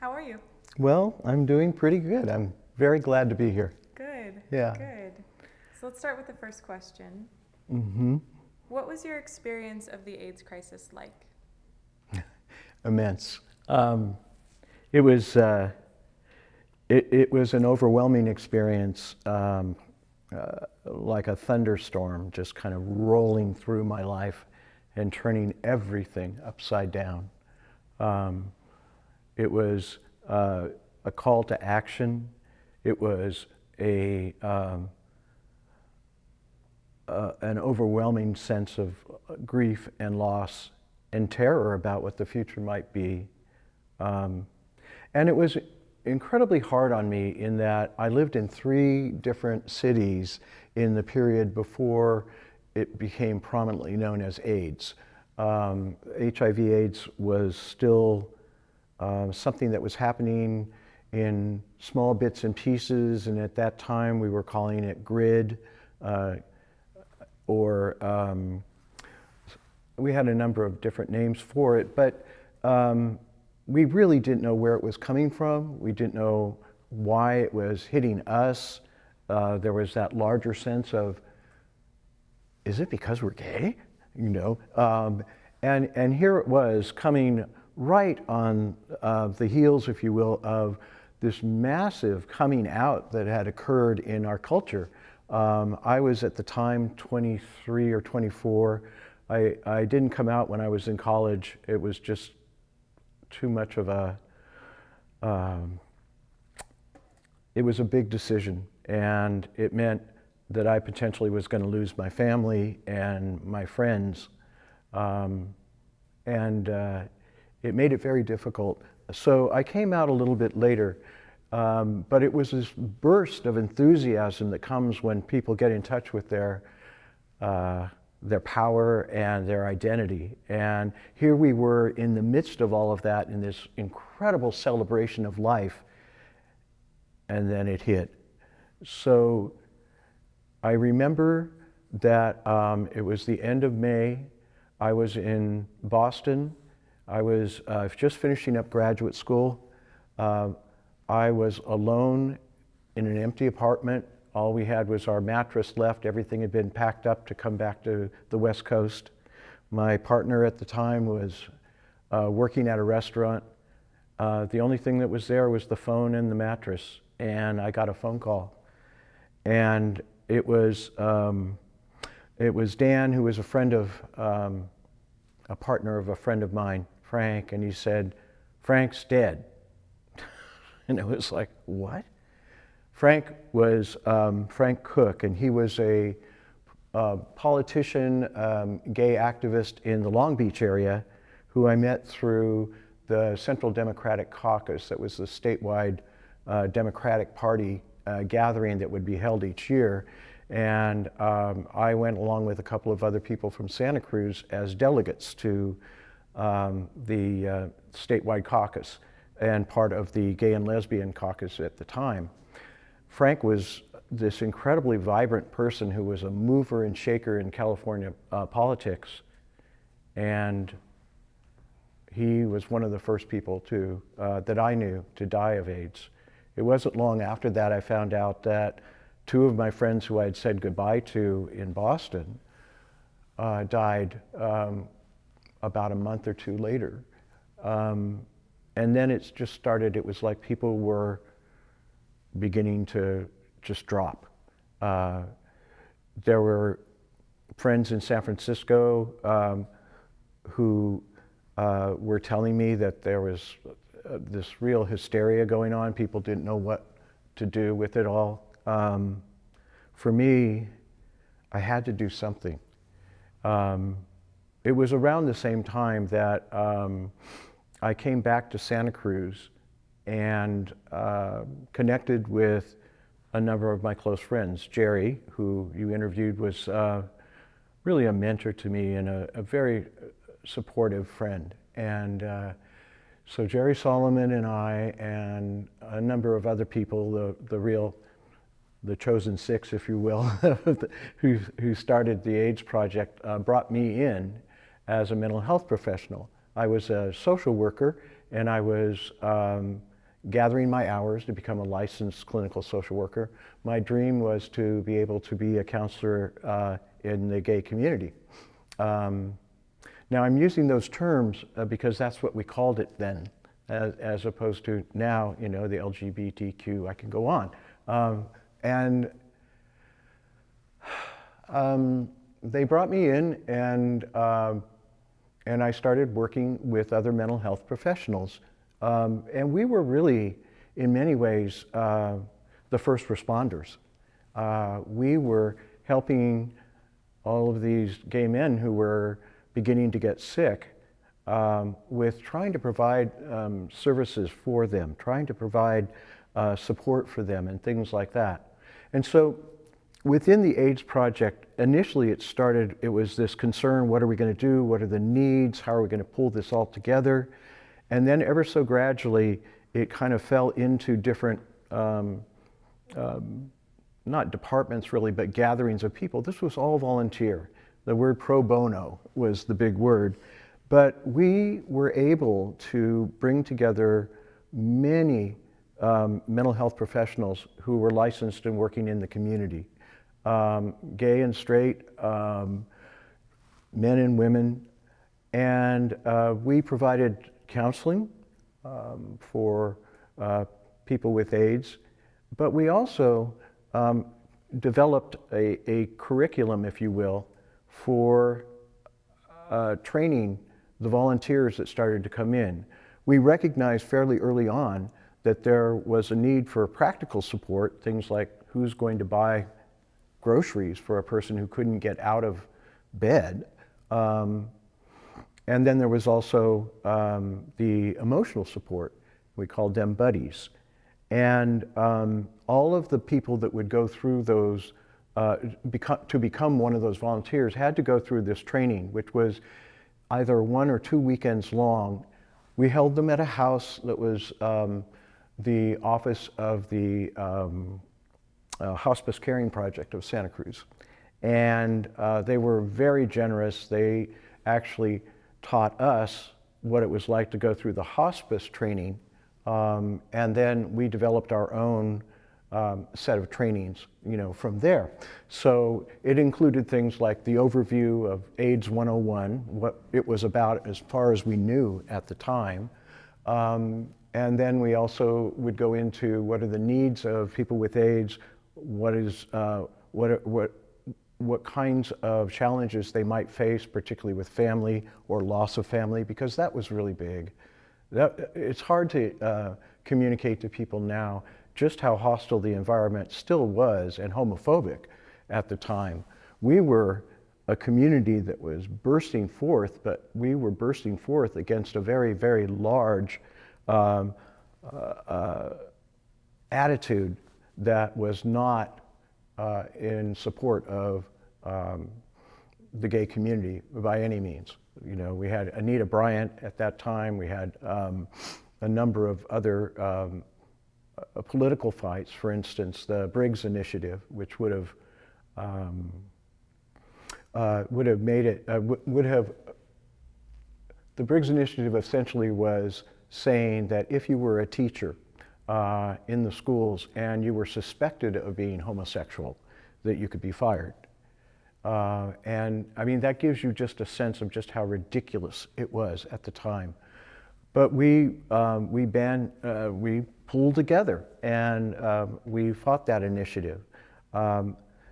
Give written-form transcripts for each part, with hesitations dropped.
How are you? Well, I'm doing pretty good. I'm very glad to be here. Good. Yeah. Good. So let's start with the first question. Mm-hmm. What was your experience of the AIDS crisis like? Immense. It was it was an overwhelming experience, like a thunderstorm, just kind of rolling through my life and turning everything upside down. It was a call to action. It was an overwhelming sense of grief and loss and terror about what the future might be. And it was incredibly hard on me in that I lived in 3 different cities in the period before it became prominently known as AIDS. HIV/AIDS was still something that was happening in small bits and pieces, and at that time we were calling it GRID, we had a number of different names for it, but we really didn't know where it was coming from. We didn't know why it was hitting us. There was that larger sense of, is it because we're gay? You know, and here it was coming right on the heels, if you will, of this massive coming out that had occurred in our culture. I was at the time 23 or 24. I didn't come out when I was in college. It was just too much of it was a big decision, and it meant that I potentially was going to lose my family and my friends, and it made it very difficult. So I came out a little bit later, but it was this burst of enthusiasm that comes when people get in touch with their power and their identity. And here we were in the midst of all of that in this incredible celebration of life, and then it hit. So I remember that it was the end of May. I was in Boston. I was just finishing up graduate school. I was alone in an empty apartment. All we had was our mattress left. Everything had been packed up to come back to the West Coast. My partner at the time was working at a restaurant. The only thing that was there was the phone and the mattress, and I got a phone call. And it was Dan, who was a friend of, a partner of a friend of mine, Frank, and he said, "Frank's dead." And it was like, what? Frank was Frank Cook, and he was a politician, gay activist in the Long Beach area, who I met through the Central Democratic Caucus. That was the statewide Democratic Party gathering that would be held each year. And I went along with a couple of other people from Santa Cruz as delegates to the statewide caucus and part of the gay and lesbian caucus at the time. Frank was this incredibly vibrant person who was a mover and shaker in California politics, and he was one of the first people to that I knew to die of AIDS. It wasn't long after that I found out that 2 of my friends who I had said goodbye to in Boston died about a month or 2 later. And then it's just started, it was like people were beginning to just drop. There were friends in San Francisco who were telling me that there was this real hysteria going on. People didn't know what to do with it all. For me, I had to do something. It was around the same time that I came back to Santa Cruz and connected with a number of my close friends. Jerry, who you interviewed, was really a mentor to me and a very supportive friend. And so Jerry Solomon and I and a number of other people, the chosen 6, if you will, who started the AIDS Project, brought me in as a mental health professional. I was a social worker, and I was gathering my hours to become a licensed clinical social worker. My dream was to be able to be a counselor in the gay community. Now I'm using those terms because that's what we called it then, as opposed to now, you know, the LGBTQ, I can go on. They brought me in and I started working with other mental health professionals. And we were really, in many ways, the first responders. We were helping all of these gay men who were beginning to get sick with trying to provide services for them, trying to provide support for them and things like that. And so within the AIDS project, initially it was this concern, what are we going to do? What are the needs? How are we going to pull this all together? And then ever so gradually, it kind of fell into different, not departments really, but gatherings of people. This was all volunteer. The word pro bono was the big word. But we were able to bring together many mental health professionals who were licensed and working in the community. Gay and straight, men and women. And we provided counseling for people with AIDS, but we also developed a curriculum, if you will, for training the volunteers that started to come in. We recognized fairly early on that there was a need for practical support, things like who's going to buy groceries for a person who couldn't get out of bed. And then there was also the emotional support. We called them buddies. And all of the people that would go through those, to become one of those volunteers had to go through this training, which was either 1 or 2 weekends long. We held them at a house that was the office of the Hospice Caring Project of Santa Cruz. And they were very generous. They actually taught us what it was like to go through the hospice training, and then we developed our own set of trainings, you know, from there. So it included things like the overview of AIDS 101, what it was about as far as we knew at the time, and then we also would go into what are the needs of people with AIDS, what kinds of challenges they might face, particularly with family or loss of family, because that was really big. It's hard to communicate to people now just how hostile the environment still was and homophobic at the time. We were a community that was bursting forth, but we were bursting forth against a very, very large attitude that was not in support of the gay community by any means. You know, we had Anita Bryant at that time. We had a number of other political fights. For instance, the Briggs Initiative, which would have made it the Briggs Initiative essentially was saying that if you were a teacher in the schools and you were suspected of being homosexual, that you could be fired. And I mean, that gives you just a sense of just how ridiculous it was at the time. But we pulled together and we fought that initiative.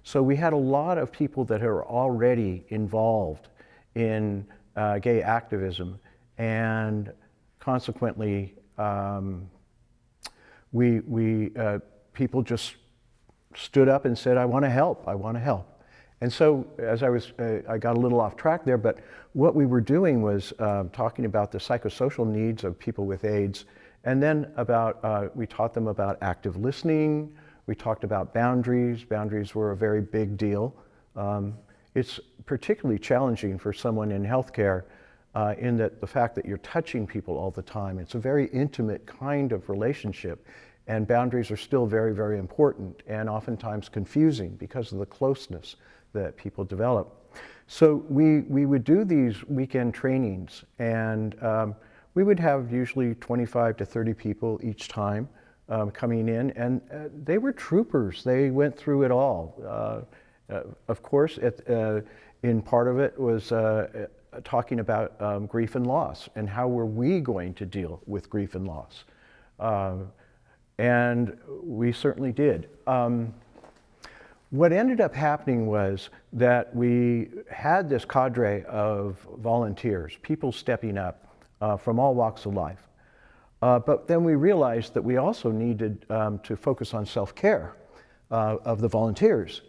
So we had a lot of people that are already involved in gay activism, and consequently, people just stood up and said, I want to help, I want to help. And so as I got a little off track there, but what we were doing was talking about the psychosocial needs of people with AIDS, and then we taught them about active listening, we talked about boundaries. Boundaries were a very big deal. It's particularly challenging for someone in healthcare in that the fact that you're touching people all the time, it's a very intimate kind of relationship, and boundaries are still very, very important and oftentimes confusing because of the closeness that people develop. So we would do these weekend trainings, and we would have usually 25 to 30 people each time coming in, and they were troopers. They went through it all. Of course, in part of it was talking about grief and loss, and how were we going to deal with grief and loss. And we certainly did. What ended up happening was that we had this cadre of volunteers, people stepping up from all walks of life. But then we realized that we also needed to focus on self-care of the volunteers.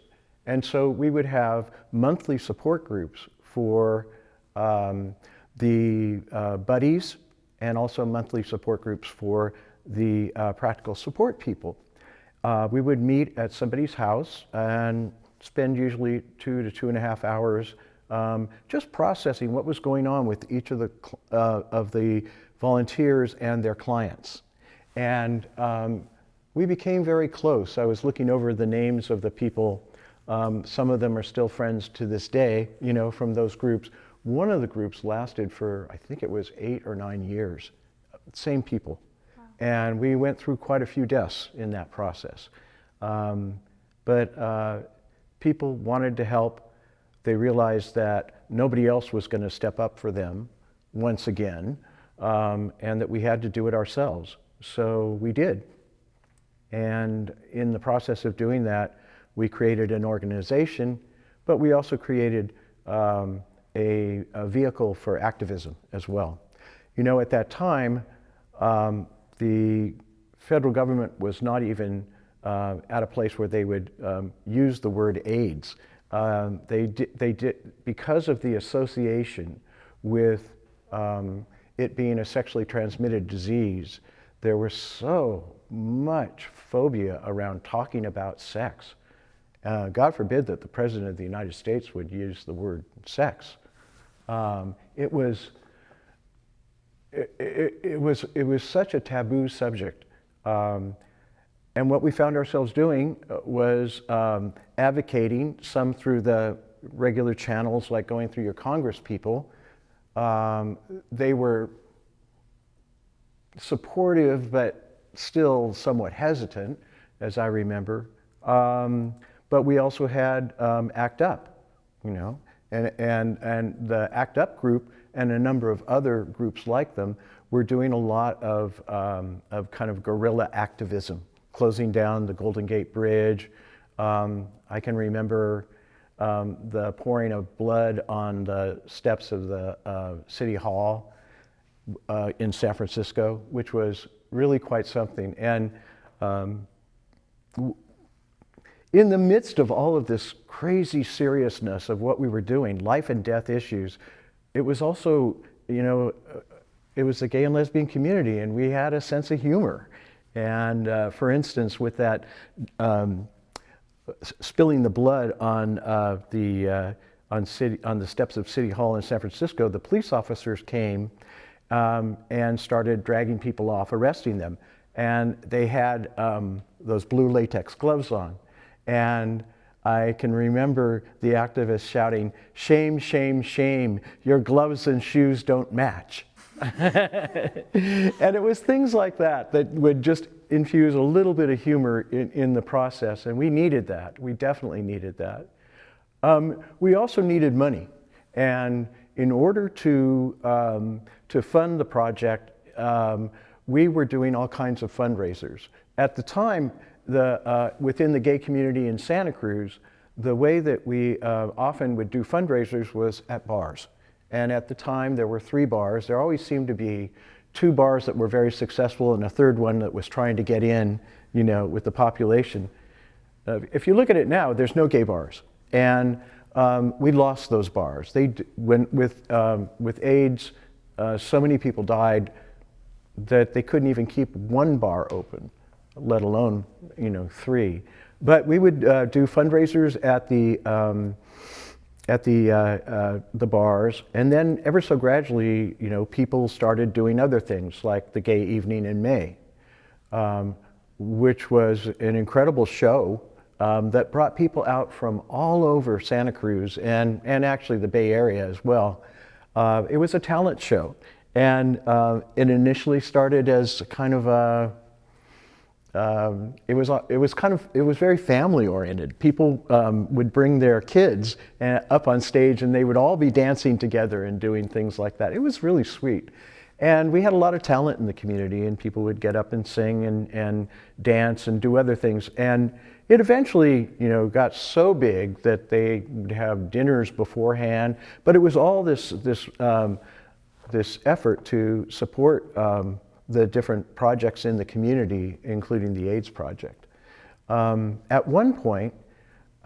And so we would have monthly support groups for the buddies, and also monthly support groups for the practical support people. We would meet at somebody's house and spend usually 2 to 2.5 hours just processing what was going on with each of the volunteers and their clients. And we became very close. I was looking over the names of the people. Some of them are still friends to this day, you know, from those groups. One of the groups lasted for, I think it was 8 or 9 years, same people. Wow. And we went through quite a few deaths in that process. But people wanted to help. They realized that nobody else was going to step up for them once again, and that we had to do it ourselves. So we did. And in the process of doing that, we created an organization, but we also created a vehicle for activism as well. You know, at that time, the federal government was not even at a place where they would use the word AIDS. They did, because of the association with it being a sexually transmitted disease, there was so much phobia around talking about sex. God forbid that the President of the United States would use the word sex. It was such a taboo subject. And what we found ourselves doing was advocating, some through the regular channels like going through your Congress people. They were supportive but still somewhat hesitant, as I remember. But we also had ACT UP, you know, and the ACT UP group and a number of other groups like them were doing a lot of kind of guerrilla activism, closing down the Golden Gate Bridge. I can remember the pouring of blood on the steps of the City Hall in San Francisco, which was really quite something. And in the midst of all of this crazy seriousness of what we were doing, life and death issues, it was also, you know, it was the gay and lesbian community, and we had a sense of humor. And for instance, with that spilling the blood on the steps of City Hall in San Francisco, the police officers came and started dragging people off, arresting them. And they had those blue latex gloves on. And I can remember the activists shouting, "Shame, shame, shame, your gloves and shoes don't match." And it was things like that that would just infuse a little bit of humor in the process, and we needed that. We definitely needed that. We also needed money, and in order to fund the project, we were doing all kinds of fundraisers. At the time, within the gay community in Santa Cruz, the way that we often would do fundraisers was at bars. And at the time, there were 3 bars. There always seemed to be 2 bars that were very successful and a third one that was trying to get in, you know, with the population. If you look at it now, there's no gay bars. And we lost those bars. With AIDS, so many people died that they couldn't even keep 1 bar open, let alone, you know, 3. But we would do fundraisers at the bars, and then ever so gradually, you know, people started doing other things like the Gay Evening in May, which was an incredible show that brought people out from all over Santa Cruz and actually the Bay Area as well. It was a talent show, And it initially started as kind of a, it was very family oriented. People would bring their kids up on stage and they would all be dancing together and doing things like that. It was really sweet. And we had a lot of talent in the community, and people would get up and sing and dance and do other things. And it eventually, got so big that they would have dinners beforehand. But it was all this effort to support the different projects in the community, including the AIDS Project. At one point,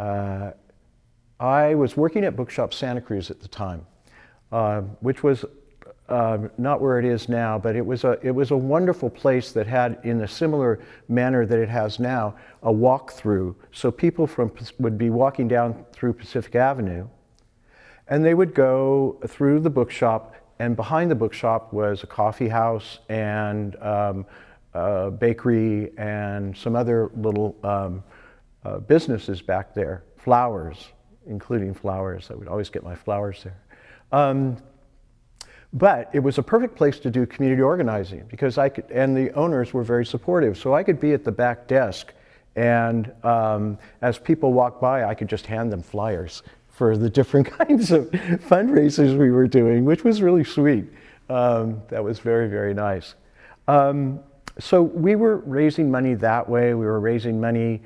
I was working at Bookshop Santa Cruz at the time, which was not where it is now, but it was a wonderful place that had, in a similar manner that it has now, a walk-through. So people would be walking down through Pacific Avenue, and they would go through the bookshop, and behind the bookshop was a coffee house and a bakery and some other little businesses back there, flowers, including flowers. I would always get my flowers there. But it was a perfect place to do community organizing because and the owners were very supportive. So I could be at the back desk, and as people walked by, I could just hand them flyers for the different kinds of fundraisers we were doing, which was really sweet. That was very, very nice. So we were raising money that way. We were raising money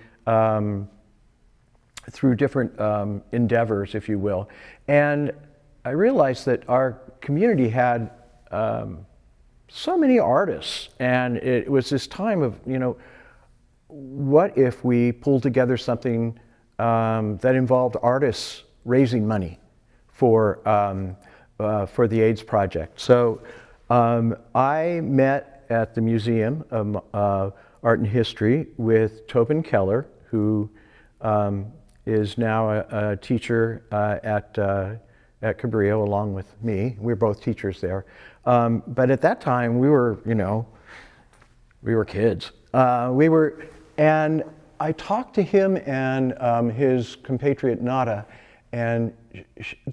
through different endeavors, if you will. And I realized that our community had so many artists, and it was this time of, what if we pulled together something that involved artists raising money for the AIDS Project. So I met at the Museum of Art and History with Tobin Keller, who is now a teacher at Cabrillo along with me. We were both teachers there. But at that time, we were kids. And I talked to him and his compatriot Nada, and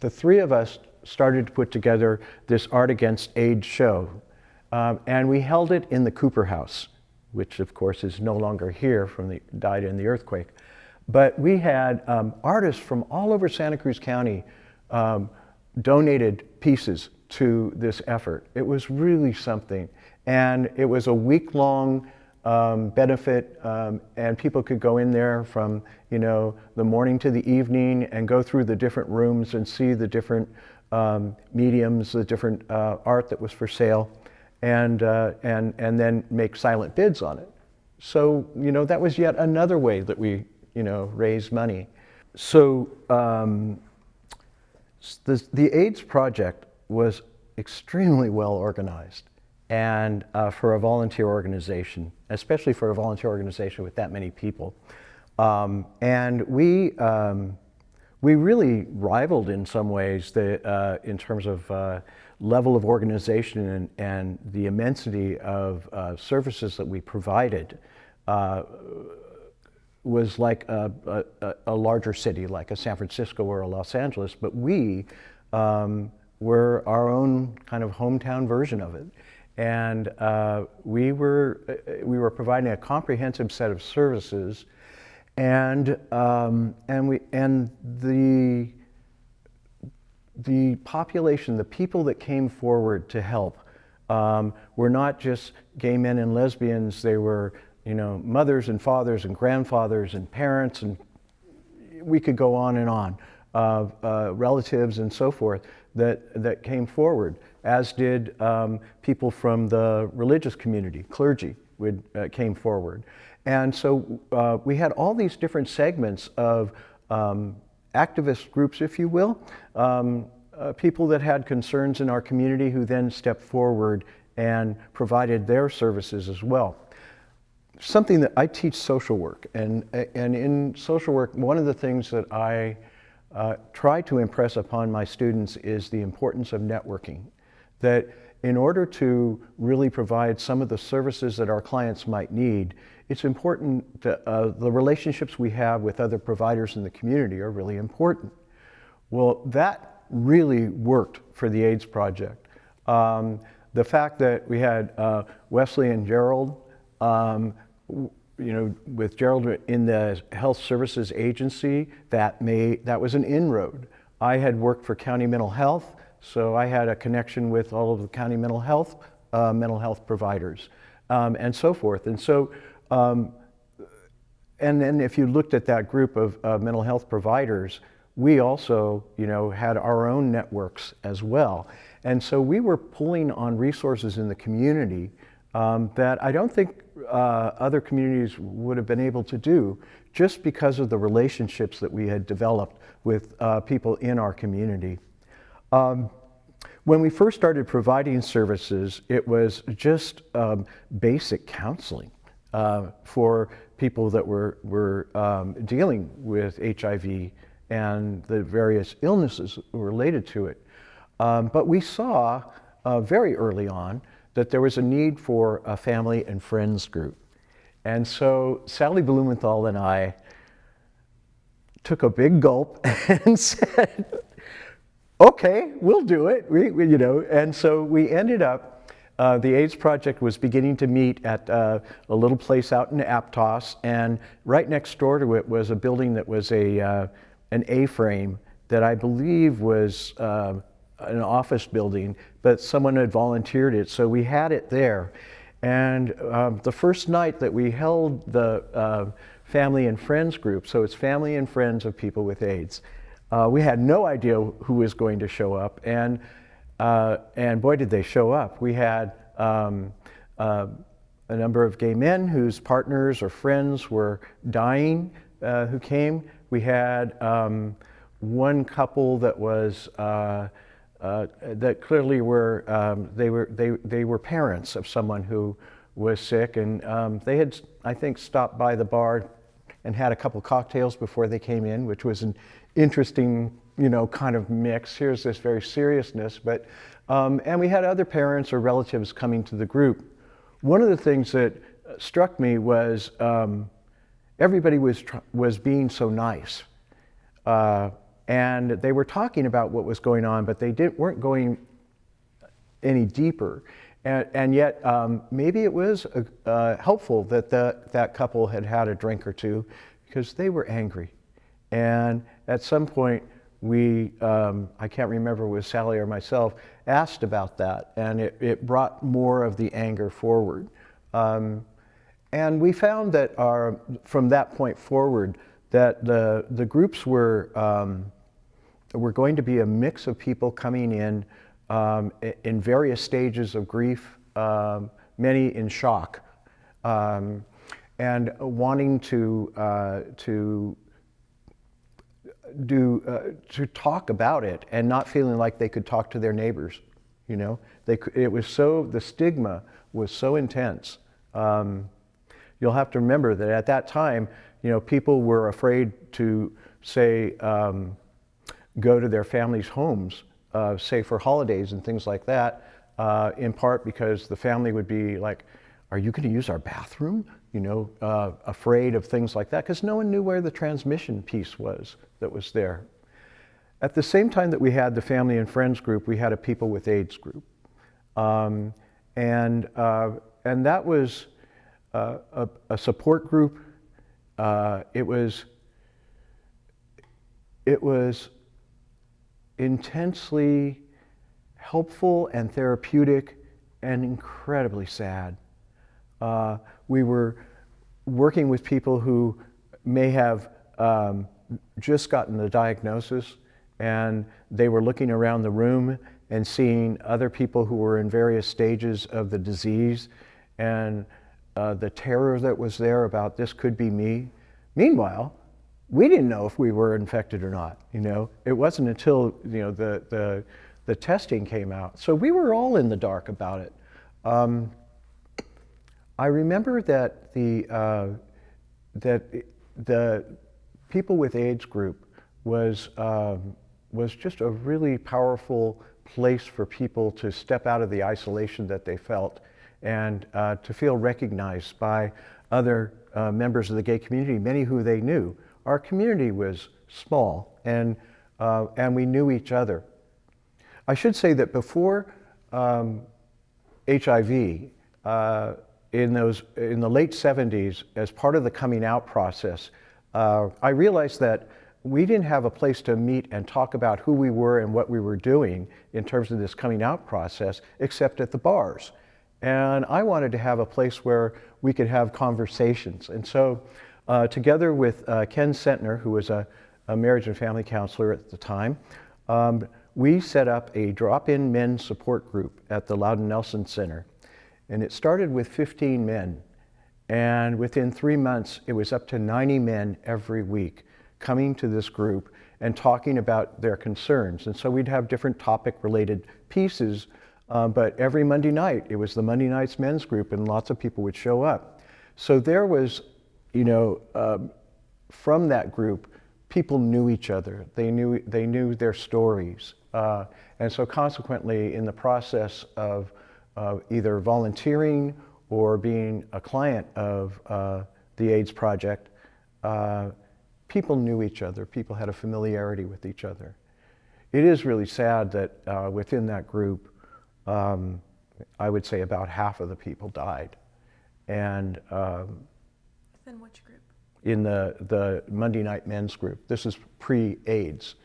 the three of us started to put together this Art Against AIDS show. And we held it in the Cooper House, which of course is no longer here died in the earthquake. But we had artists from all over Santa Cruz County donated pieces to this effort. It was really something. And it was a week-long benefit, and people could go in there from the morning to the evening and go through the different rooms and see the different mediums, the different art that was for sale, and then make silent bids on it. So that was yet another way that we raised money. So the AIDS Project was extremely well organized, and for a volunteer organization, especially for a volunteer organization with that many people. And we really rivaled in some ways in terms of level of organization and the immensity of services that we provided. Was like a larger city, like a San Francisco or a Los Angeles, but we were our own kind of hometown version of it. And we were providing a comprehensive set of services, and the population, the people that came forward to help, were not just gay men and lesbians. They were mothers and fathers and grandfathers and parents, and we could go on and on, relatives and so forth that came forward, as did people from the religious community, clergy came forward. And so we had all these different segments of activist groups, if you will, people that had concerns in our community who then stepped forward and provided their services as well. Something that I teach social work, and in social work, one of the things that I try to impress upon my students is the importance of networking. That in order to really provide some of the services that our clients might need, it's important that the relationships we have with other providers in the community are really important. Well, that really worked for the AIDS Project. the fact that we had Wesley and Gerald, with Gerald in the Health Services Agency, that was an inroad. I had worked for County Mental Health, so I had a connection with all of the county mental health providers, and so forth. And so, and then if you looked at that group of mental health providers, we also, had our own networks as well. And so we were pulling on resources in the community that I don't think other communities would have been able to do, just because of the relationships that we had developed with people in our community. When we first started providing services, it was just basic counseling for people that were dealing with HIV and the various illnesses related to it. But we saw very early on that there was a need for a family and friends group. And so Sally Blumenthal and I took a big gulp and said, okay, we'll do it. And so we ended up, the AIDS Project was beginning to meet at a little place out in Aptos, and right next door to it was a building that was an A-frame that I believe was an office building, but someone had volunteered it, so we had it there. And the first night that we held the family and friends group, so it's family and friends of people with AIDS, we had no idea who was going to show up, and boy did they show up. We had a number of gay men whose partners or friends were dying who came. We had one couple that was that clearly they were parents of someone who was sick, and they had, I think, stopped by the bar and had a couple cocktails before they came in, which was an interesting, kind of mix. Here's this very seriousness, but and we had other parents or relatives coming to the group. One of the things that struck me was everybody was being so nice. And they were talking about what was going on, but they weren't going any deeper. And yet, maybe it was helpful that that couple had had a drink or two, because they were angry. And at some point, we, I can't remember if it was Sally or myself, asked about that, and it brought more of the anger forward. And we found that from that point forward, that the groups were going to be a mix of people coming in various stages of grief, many in shock, and wanting to talk about it and not feeling like they could talk to their neighbors. The stigma was so intense. You'll have to remember that at that time, people were afraid to say, go to their families' homes, say for holidays and things like that, in part because the family would be like, are you going to use our bathroom? Afraid of things like that, because no one knew where the transmission piece was that was there. At the same time that we had the family and friends group, we had a people with AIDS group. And that was a support group. It was intensely helpful and therapeutic and incredibly sad. We were working with people who may have just gotten the diagnosis, and they were looking around the room and seeing other people who were in various stages of the disease, and the terror that was there about this could be me. Meanwhile, we didn't know if we were infected or not. It wasn't until the testing came out. So we were all in the dark about it. I remember that the people with AIDS group was just a really powerful place for people to step out of the isolation that they felt, and to feel recognized by other members of the gay community, many who they knew. Our community was small, and we knew each other. I should say that before HIV, in the late 70s, as part of the coming out process, I realized that we didn't have a place to meet and talk about who we were and what we were doing in terms of this coming out process, except at the bars. And I wanted to have a place where we could have conversations. And so together with Ken Sentner, who was a marriage and family counselor at the time, we set up a drop-in men support group at the Loudon Nelson Center. And it started with 15 men. And within 3 months, it was up to 90 men every week coming to this group and talking about their concerns. And so we'd have different topic-related pieces, but every Monday night, it was the Monday Nights Men's Group, and lots of people would show up. So there was, from that group, people knew each other. They knew their stories. And so consequently, in the process of either volunteering or being a client of the AIDS Project, people knew each other. People had a familiarity with each other. It is really sad that within that group, I would say about half of the people died. And within which group? In the Monday Night Men's Group. This is pre-AIDS,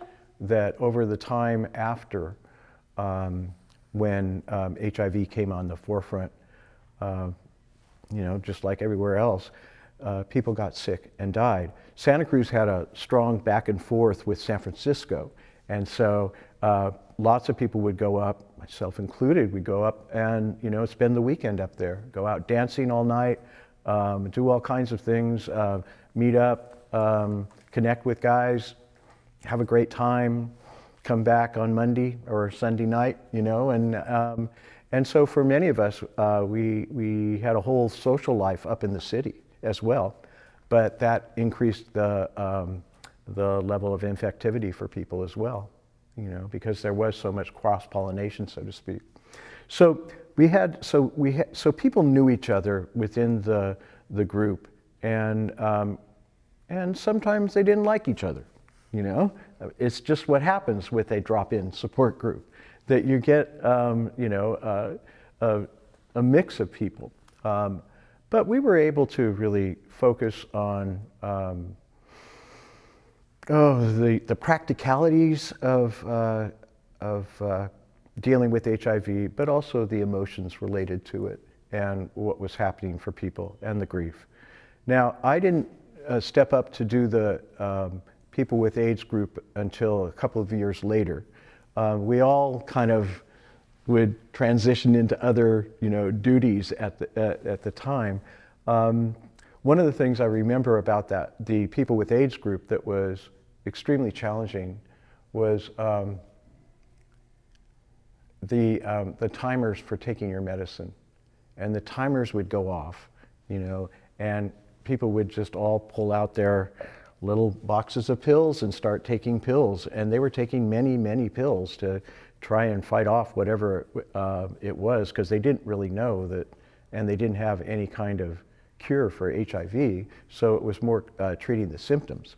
that over the time after when HIV came on the forefront, just like everywhere else, people got sick and died. Santa Cruz had a strong back and forth with San Francisco, and so lots of people would go up, myself included, we'd go up and spend the weekend up there, go out dancing all night, do all kinds of things, meet up, connect with guys, have a great time, come back on Monday or Sunday night, and so for many of us, we had a whole social life up in the city as well, but that increased the level of infectivity for people as well, because there was so much cross-pollination, so to speak. So people knew each other within the group, and sometimes they didn't like each other. It's just what happens with a drop-in support group, that you get a mix of people. But we were able to really focus on the practicalities of dealing with HIV, but also the emotions related to it and what was happening for people and the grief. Now, I didn't step up to do the people with AIDS group until a couple of years later. We all kind of would transition into other, duties at the time. One of the things I remember about the people with AIDS group that was extremely challenging was the timers for taking your medicine, and the timers would go off, and people would just all pull out their little boxes of pills and start taking pills, and they were taking many, many pills to try and fight off whatever it was, because they didn't really know that, and they didn't have any kind of cure for HIV, so it was more treating the symptoms.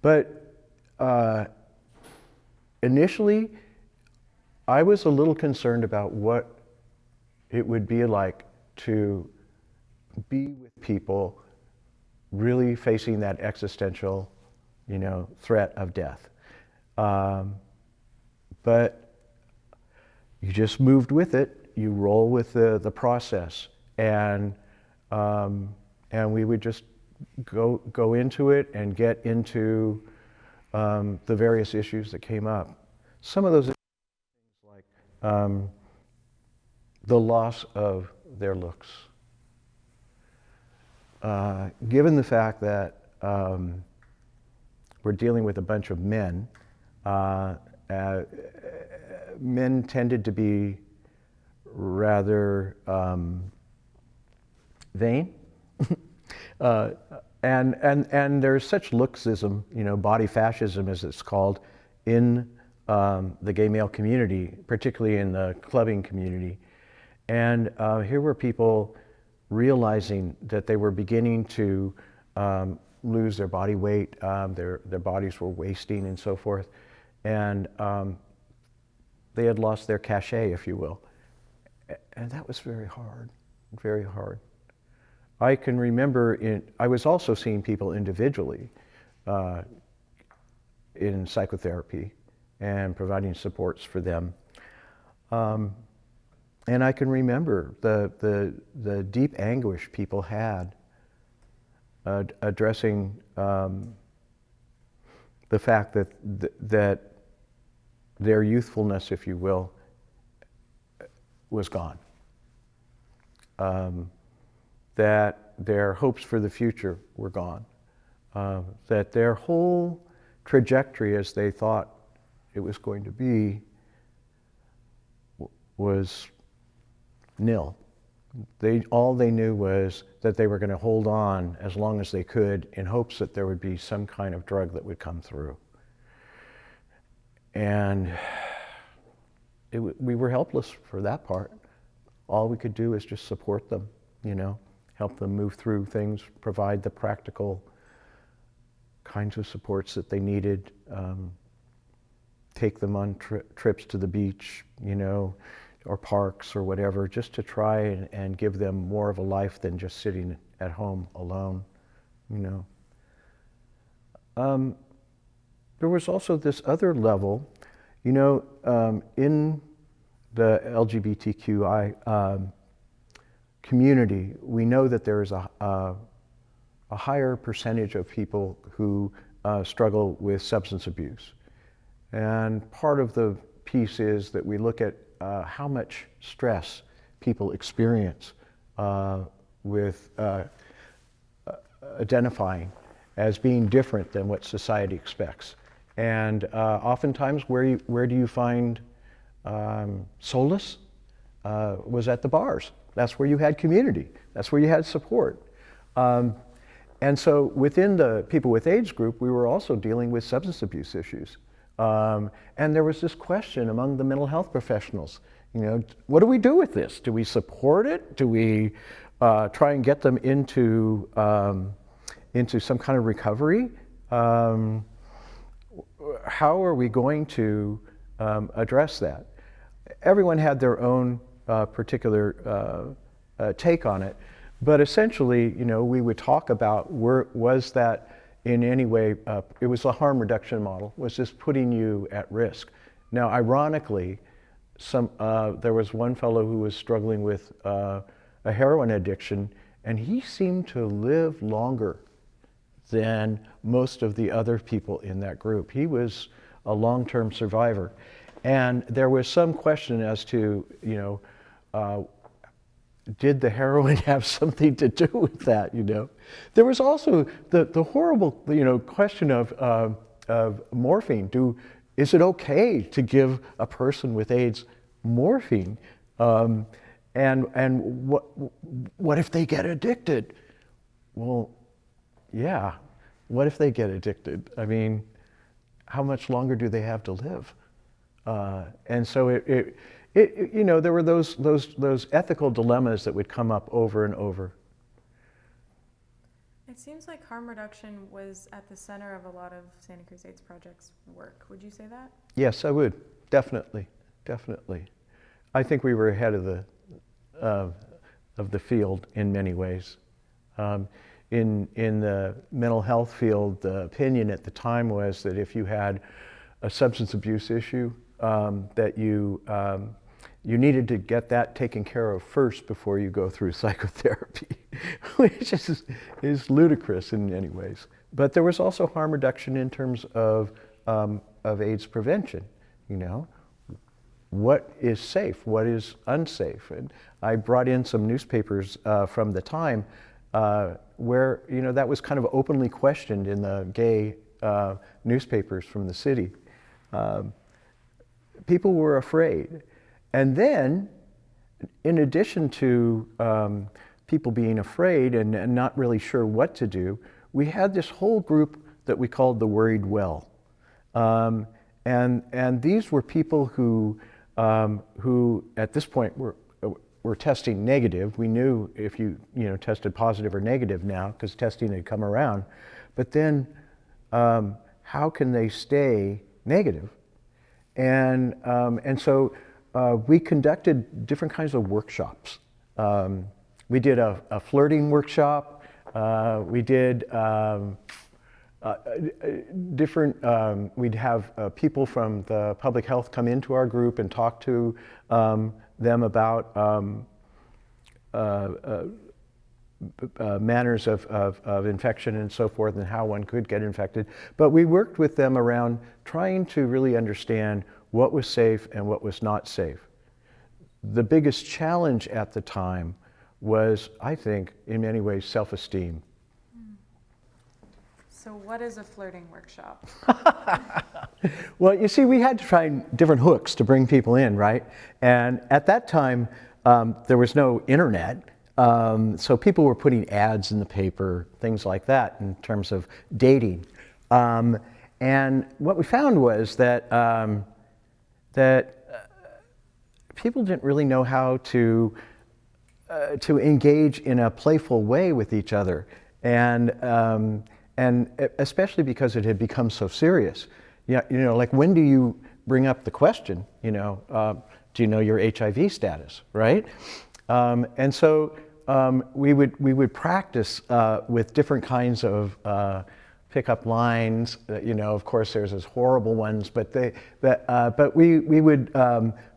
But initially, I was a little concerned about what it would be like to be with people really facing that existential, threat of death. But you just moved with it. You roll with the process, and we would just go into it and get into the various issues that came up. Some of those things like the loss of their looks. Given the fact that we're dealing with a bunch of men, men tended to be rather vain, and there's such looksism, body fascism as it's called, in the gay male community, particularly in the clubbing community. And here were people realizing that they were beginning to lose their body weight, their bodies were wasting and so forth, and they had lost their cachet, if you will. And that was very hard, very hard. I can remember I was also seeing people individually in psychotherapy and providing supports for them. And I can remember the deep anguish people had addressing the fact that their youthfulness, if you will, was gone. That their hopes for the future were gone. That their whole trajectory as they thought it was going to be was nil. All they knew was that they were going to hold on as long as they could in hopes that there would be some kind of drug that would come through. And we were helpless for that part. All we could do is just support them, help them move through things, provide the practical kinds of supports that they needed, take them on trips to the beach, or parks or whatever, just to try and give them more of a life than just sitting at home alone, There was also this other level, in the LGBTQI community, we know that there is a higher percentage of people who struggle with substance abuse. And part of the piece is that we look at how much stress people experience with identifying as being different than what society expects. And oftentimes, where do you find solace? Was at the bars. That's where you had community. That's where you had support. And so within the people with AIDS group, we were also dealing with substance abuse issues. And there was this question among the mental health professionals, what do we do with this? Do we support it? Do we try and get them into some kind of recovery? How are we going to address that? Everyone had their own particular take on it, but essentially, we would talk about was that in any way, it was a harm reduction model, was this putting you at risk? Now, ironically, there was one fellow who was struggling with a heroin addiction, and he seemed to live longer than most of the other people in that group. He was a long-term survivor. And there was some question as to, did the heroin have something to do with that, There was also the horrible, question of morphine. Is it okay to give a person with AIDS morphine? And what if they get addicted? Well, yeah, what if they get addicted? I mean, how much longer do they have to live? And so there were those ethical dilemmas that would come up over and over. It seems like harm reduction was at the center of a lot of Santa Cruz AIDS Project's work. Would you say that? Yes, I would. Definitely. I think we were ahead of the field in many ways. In the mental health field, the opinion at the time was that if you had a substance abuse issue, that you needed to get that taken care of first before you go through psychotherapy, which is ludicrous in many ways. But there was also harm reduction in terms of AIDS prevention. What is safe? What is unsafe? And I brought in some newspapers from the time where that was kind of openly questioned in the gay newspapers from the city. People were afraid. And then, in addition to people being afraid and not really sure what to do, we had this whole group that we called the worried well. And these were people who at this point were testing negative. We knew if you tested positive or negative now because testing had come around. But then how can they stay negative? And so we conducted different kinds of workshops. We did a flirting workshop. We did we'd have people from the public health come into our group and talk to them about manners of infection and so forth, and how one could get infected. But we worked with them around trying to really understand what was safe and what was not safe. The biggest challenge at the time was, I think, in many ways, self-esteem. So what is a flirting workshop? Well, you see, we had to try different hooks to bring people in, right? And at that time, there was no internet. So people were putting ads in the paper, things like that, in terms of dating. And what we found was that people didn't really know how to engage in a playful way with each other, and especially because it had become so serious. You know, like, when do you bring up the question? You know, do you know your HIV status, right? And so we would practice with different kinds of pickup lines. You know, of course, there's those horrible ones, but we would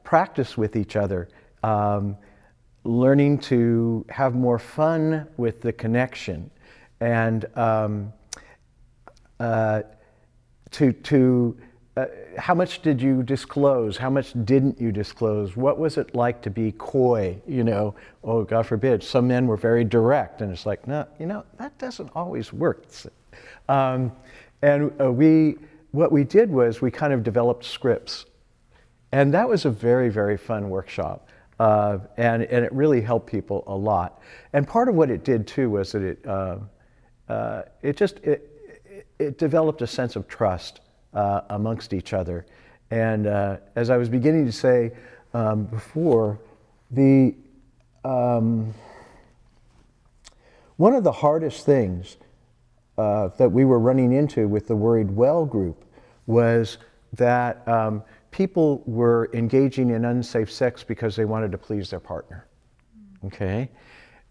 practice with each other, learning to have more fun with the connection, and how much did you disclose? How much didn't you disclose? What was it like to be coy? You know, oh, God forbid. Some men were very direct, and it's like, no, you know, that doesn't always work. What we did was we kind of developed scripts, and that was a very, very fun workshop, and it really helped people a lot. And part of what it did too was that it developed a sense of trust amongst each other. And as I was beginning to say before, one of the hardest things that we were running into with the Worried Well group was that people were engaging in unsafe sex because they wanted to please their partner, okay?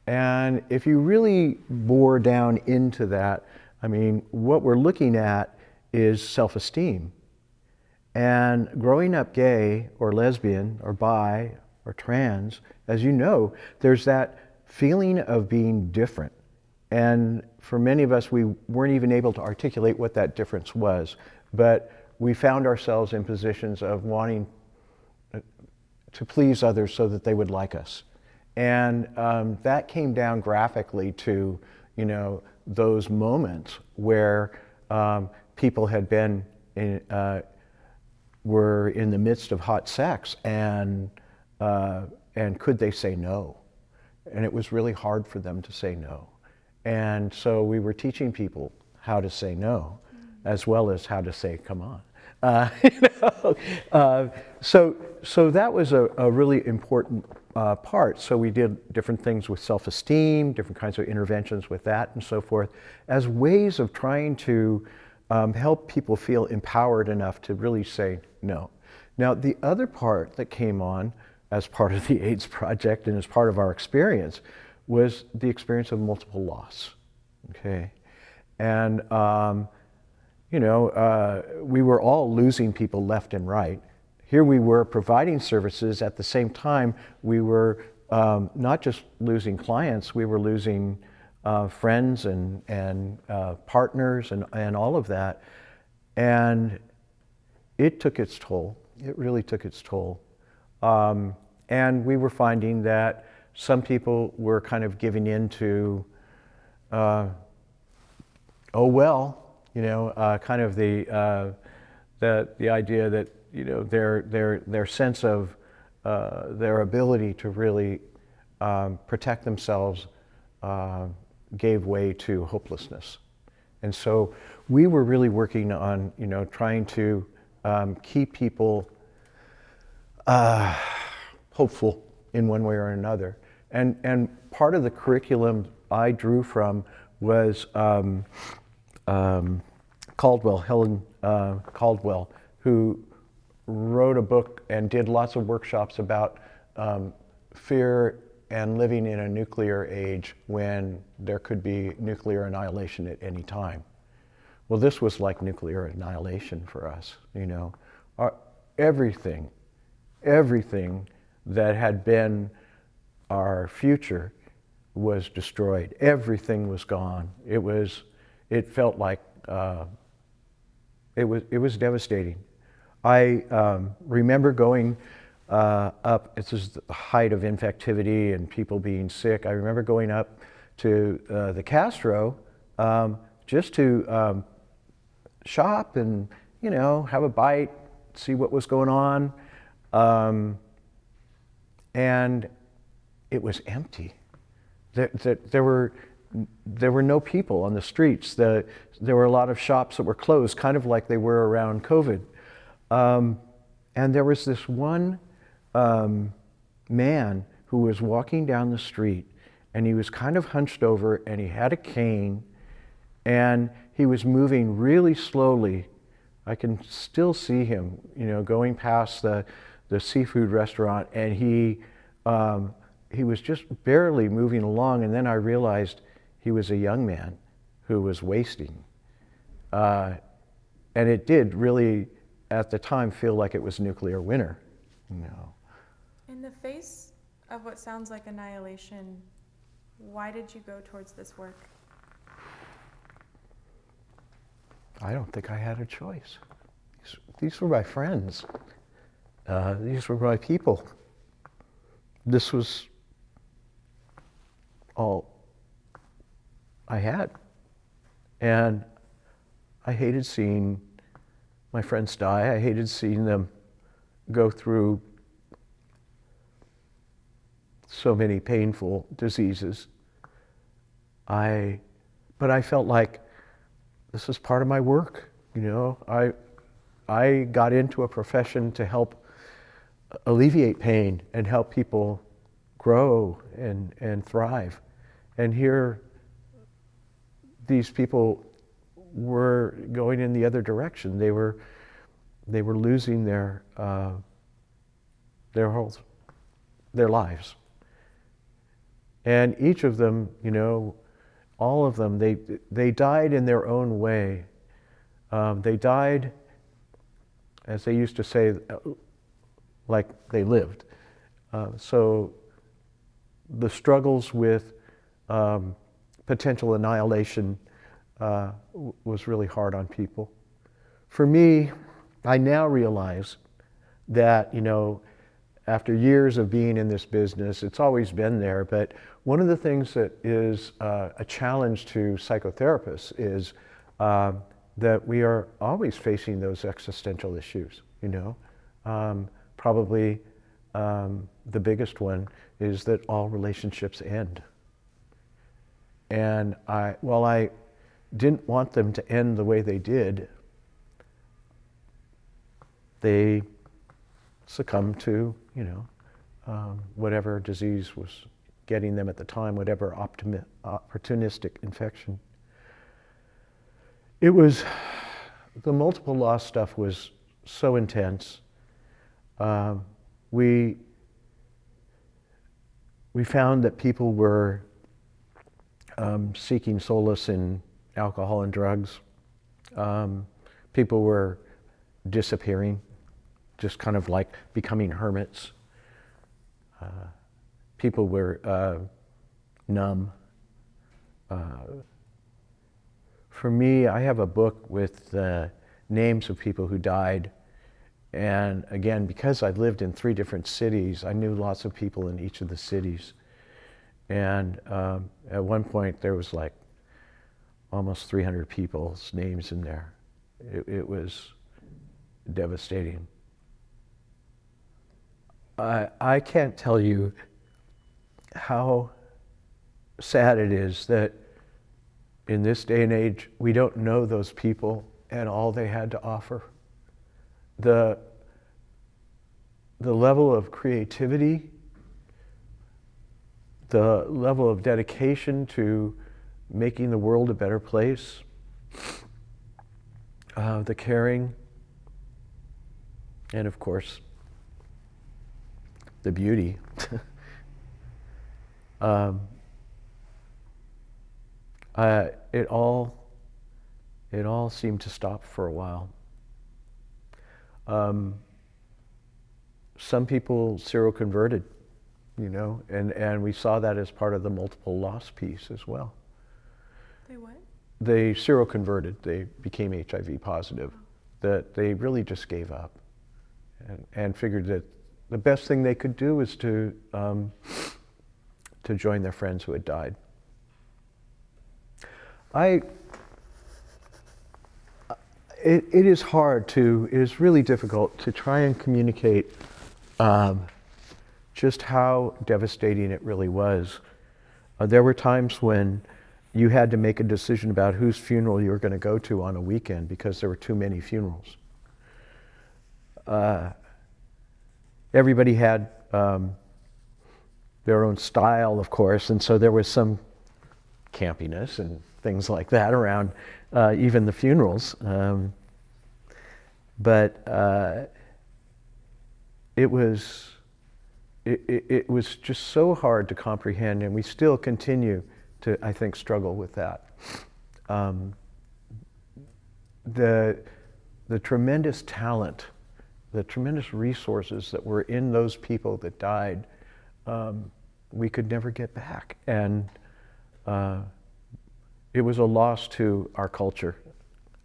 And if you really bore down into that, I mean, what we're looking at is self-esteem. And growing up gay or lesbian or bi or trans, as you know, there's that feeling of being different. And for many of us, we weren't even able to articulate what that difference was, but we found ourselves in positions of wanting to please others so that they would like us. And that came down graphically to, you know, those moments where people had been were in the midst of hot sex, and could they say no? And it was really hard for them to say no. And so we were teaching people how to say no, as well as how to say come on. So that was a really important part. So we did different things with self-esteem, different kinds of interventions with that and so forth, as ways of trying to help people feel empowered enough to really say no. Now, the other part that came on as part of the AIDS project and as part of our experience was the experience of multiple loss, okay? And, you know, we were all losing people left and right. Here we were providing services. At the same time, we were not just losing clients, we were losing friends and partners and all of that. And it took its toll. It really took its toll. And we were finding that some people were kind of giving in to, oh well, you know, kind of the idea that, you know, their sense of their ability to really protect themselves gave way to hopelessness. And so we were really working on, you know, trying to keep people hopeful in one way or another. And part of the curriculum I drew from was Caldwell, Helen Caldwell, who wrote a book and did lots of workshops about fear and living in a nuclear age when there could be nuclear annihilation at any time. Well, this was like nuclear annihilation for us, you know. Everything that had been our future was destroyed. Everything was gone. It felt like, it was devastating. I remember going up, this is the height of infectivity and people being sick. I remember going up to the Castro just to shop and, you know, have a bite, see what was going on. And it was empty. There were no people on the streets. There were a lot of shops that were closed, kind of like they were around COVID. And there was this one man who was walking down the street, and he was kind of hunched over, and he had a cane, and he was moving really slowly. I can still see him, you know, going past the seafood restaurant, and he was just barely moving along, and then I realized he was a young man who was wasting. And it did really, at the time, feel like it was nuclear winter, you know. In the face of what sounds like annihilation, why did you go towards this work? I don't think I had a choice. These were my friends. These were my people. This was all I had. And I hated seeing my friends die. I hated seeing them go through so many painful diseases. But I felt like this is part of my work, you know. I got into a profession to help alleviate pain and help people grow and thrive. And here, these people were going in the other direction. They were losing their lives. And each of them, you know, all of them, they died in their own way. They died, as they used to say, like they lived. So the struggles with potential annihilation was really hard on people. For me, I now realize that, you know, after years of being in this business, it's always been there, but one of the things that is a challenge to psychotherapists is that we are always facing those existential issues, you know. Probably the biggest one is that all relationships end. And while I didn't want them to end the way they did, they succumbed to, you know, whatever disease was getting them at the time, whatever opportunistic infection. It was, the multiple loss stuff was so intense. We found that people were seeking solace in alcohol and drugs. People were disappearing, just kind of like becoming hermits. People were numb. For me, I have a book with names of people who died. And again, because I lived in 3 different cities, I knew lots of people in each of the cities. And at one point, there was like almost 300 people's names in there. It was devastating. I can't tell you how sad it is that in this day and age, we don't know those people and all they had to offer. The level of creativity, the level of dedication to making the world a better place, the caring And of course, the beauty. It all seemed to stop for a while. Some people seroconverted, and we saw that as part of the multiple loss piece as well. They what? They seroconverted. They became HIV positive. That they really just gave up, and figured that the best thing they could do was to join their friends who had died. It is really difficult to try and communicate just how devastating it really was. There were times when you had to make a decision about whose funeral you were going to go to on a weekend because there were too many funerals. Everybody had their own style, of course, and so there was some campiness and things like that around even the funerals. But it was just so hard to comprehend, and we still continue to, I think, struggle with that. The tremendous talent, the tremendous resources that were in those people that died, we could never get back. And it was a loss to our culture,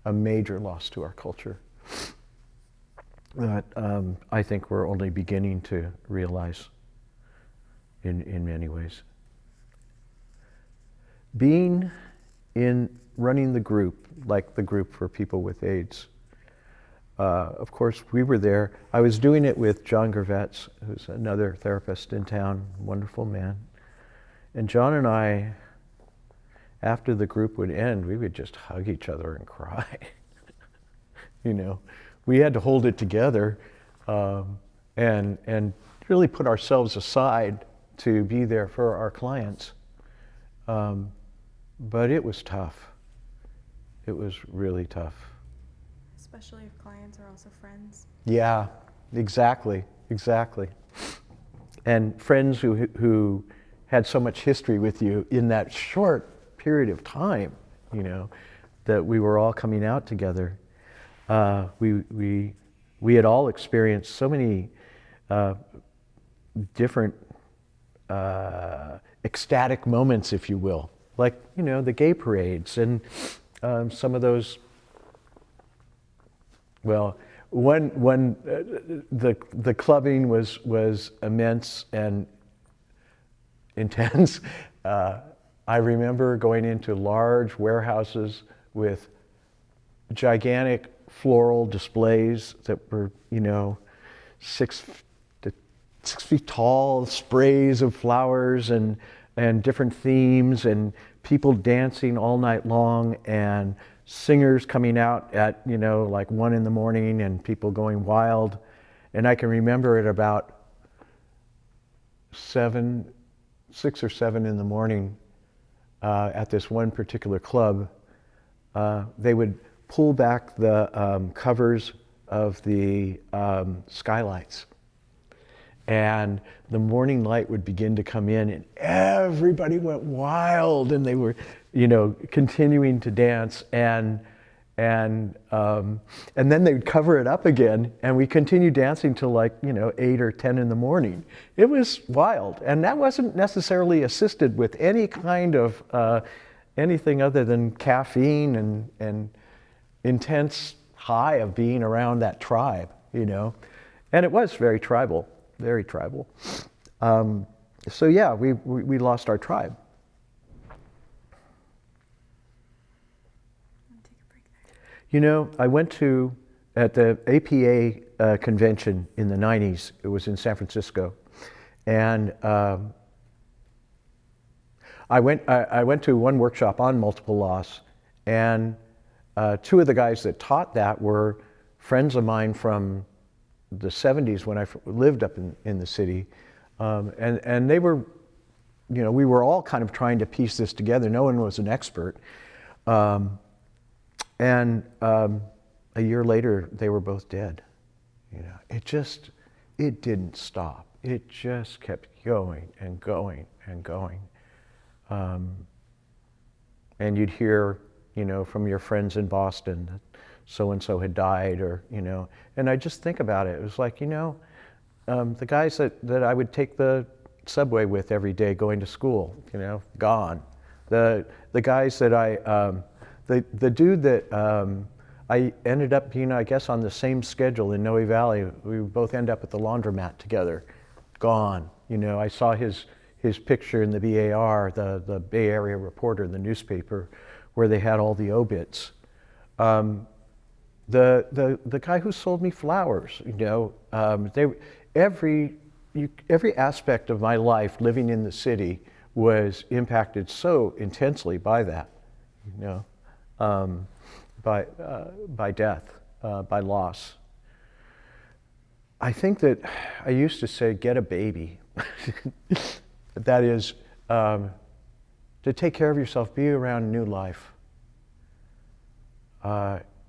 a major loss to our culture that I think we're only beginning to realize in many ways. Running the group, like the group for people with AIDS, of course we were there. I was doing it with John Gervetz, who's another therapist in town, wonderful man. And John and I, after the group would end, we would just hug each other and cry. We had to hold it together and really put ourselves aside to be there for our clients. But it was tough. It was really tough. Especially if clients are also friends. Yeah, exactly. And friends who had so much history with you in that short period of time, that we were all coming out together. We had all experienced so many different ecstatic moments, if you will, like the gay parades and some of those. Well, the clubbing was immense and intense. I remember going into large warehouses with gigantic floral displays that were, 6 feet tall, sprays of flowers and different themes, and people dancing all night long, and singers coming out at, like 1 a.m, and people going wild. And I can remember at about 6 or 7 in the morning, at this one particular club, they would pull back the covers of the skylights, and the morning light would begin to come in, and everybody went wild, and they were, continuing to dance, and then they would cover it up again, and we continued dancing till 8 or 10 in the morning. It was wild, and that wasn't necessarily assisted with any kind of anything other than caffeine and intense high of being around that tribe, and it was very tribal. So yeah, we lost our tribe. Take a break there. I went at the APA convention in the 90s. It was in San Francisco, and I went to one workshop on multiple loss, and 2 of the guys that taught that were friends of mine from the 70s when I lived up in the city. And they were, we were all kind of trying to piece this together. No one was an expert. And a year later, they were both dead. It didn't stop. It just kept going and going and going. And you'd hear, from your friends in Boston that so-and-so had died, or, and I just think about it. It was like, the guys that I would take the subway with every day going to school, gone. The guys that the dude that I ended up being, I guess, on the same schedule in Noe Valley. We both end up at the laundromat together, gone. I saw his picture in the BAR, the Bay Area Reporter, the newspaper, where they had all the obits. The guy who sold me flowers, every aspect of my life living in the city was impacted so intensely by that, by death, by loss. I think that I used to say, get a baby. That is, to take care of yourself, be around new life.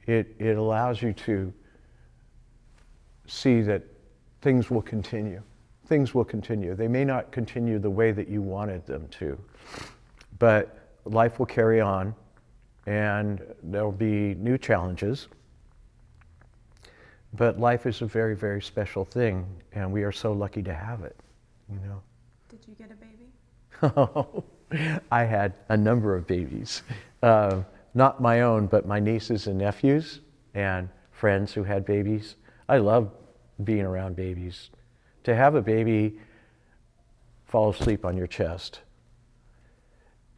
It allows you to see that things will continue. Things will continue. They may not continue the way that you wanted them to, but life will carry on, and there'll be new challenges. But life is a very, very special thing, and we are so lucky to have it, Did you get a baby? Oh, I had a number of babies. Not my own, but my nieces and nephews and friends who had babies. I love being around babies. To have a baby fall asleep on your chest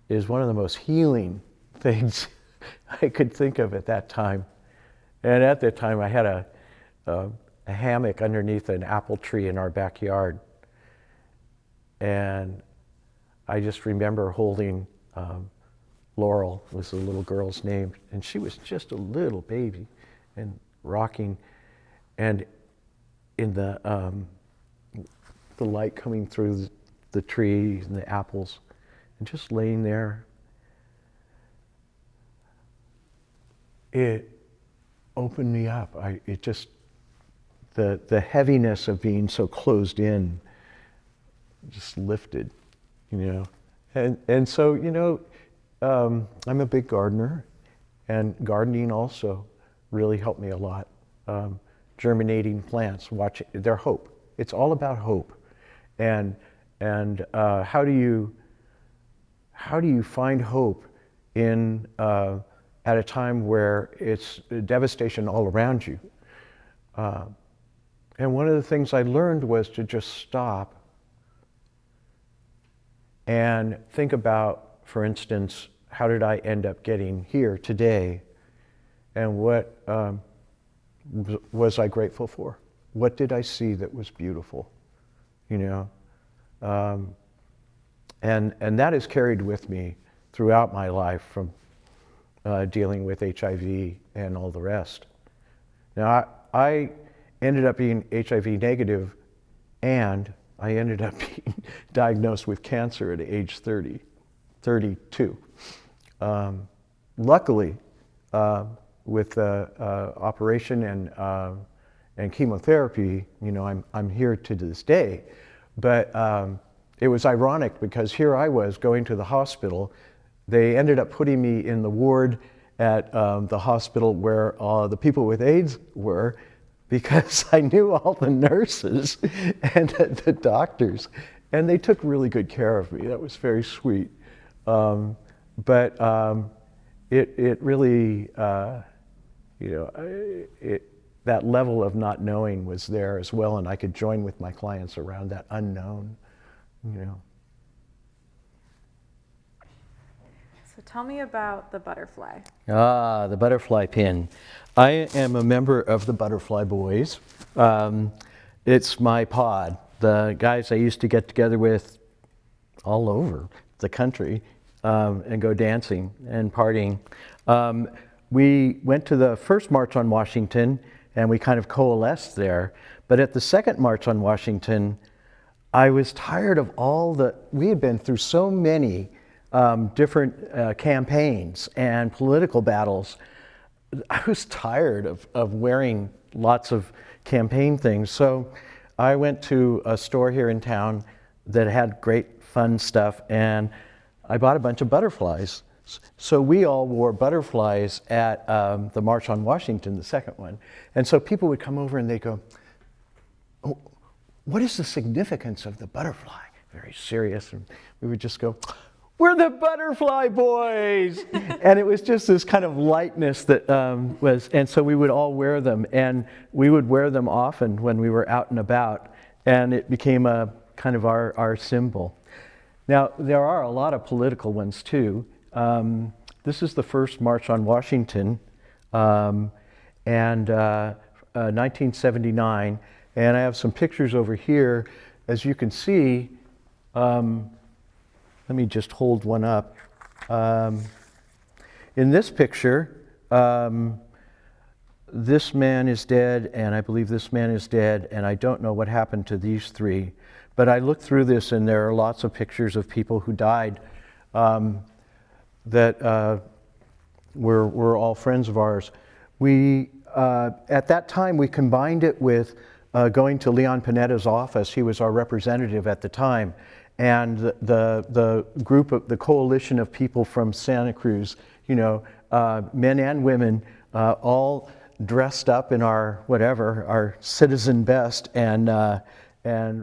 is one of the most healing things I could think of at that time. And at that time, I had a hammock underneath an apple tree in our backyard. And I just remember holding Laurel, was the little girl's name, and she was just a little baby, and rocking, and in the light coming through the tree and the apples, and just laying there. It opened me up. The heaviness of being so closed in just lifted, and so, I'm a big gardener, and gardening also really helped me a lot. Germinating plants, watching their hope. It's all about hope, and how do you find hope in at a time where it's devastation all around you? And one of the things I learned was to just stop and think about, for instance, how did I end up getting here today, and what was I grateful for? What did I see that was beautiful? And that is carried with me throughout my life from dealing with HIV and all the rest. Now, I ended up being HIV negative, and I ended up being diagnosed with cancer at age 32. Luckily, with operation and chemotherapy, I'm here to this day. But it was ironic because here I was going to the hospital. They ended up putting me in the ward at the hospital where the people with AIDS were, because I knew all the nurses and the doctors, and they took really good care of me. That was very sweet. But it really, that level of not knowing was there as well, and I could join with my clients around that unknown, So tell me about the butterfly. The butterfly pin. I am a member of the Butterfly Boys. It's my pod. The guys I used to get together with all over the country and go dancing and partying. We went to the first March on Washington, and we kind of coalesced there. But at the second March on Washington, I was tired of we had been through so many different campaigns and political battles. I was tired of wearing, lots of campaign things. So I went to a store here in town that had great fun stuff, and I bought a bunch of butterflies. So we all wore butterflies at the March on Washington, the second one. And so people would come over and they go, "Oh, what is the significance of the butterfly?" Very serious. And we would just go, "We're the Butterfly Boys!" And it was just this kind of lightness that and so we would all wear them, and we would wear them often when we were out and about, and it became a kind of our symbol. Now, there are a lot of political ones too. This is the first March on Washington, and 1979, and I have some pictures over here. As you can see, let me just hold one up. In this picture, this man is dead, and I believe this man is dead, and I don't know what happened to these three. But I looked through this, and there are lots of pictures of people who died that were all friends of ours. We, at that time, we combined it with going to Leon Panetta's office. He was our representative at the time. And the group of the coalition of people from Santa Cruz, you know, men and women, all dressed up in our whatever, our citizen best, and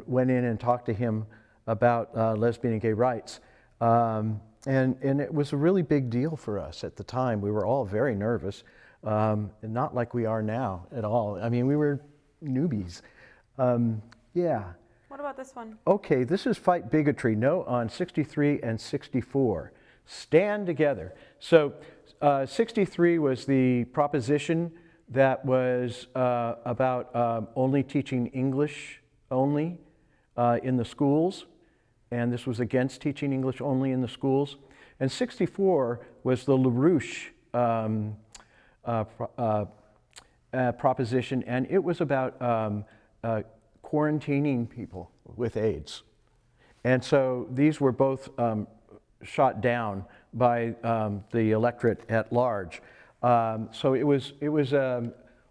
went in and talked to him about lesbian and gay rights. And it was a really big deal for us at the time. We were all very nervous, and not like we are now at all. I mean, we were newbies. Yeah. What about this one? Okay, this is Fight Bigotry, no, on 63 and 64. Stand together. So 63 was the proposition that was about only teaching English only in the schools, and this was against teaching English only in the schools. And 64 was the LaRouche proposition, and it was about quarantining people with AIDS. And so these were both shot down by the electorate at large. So it was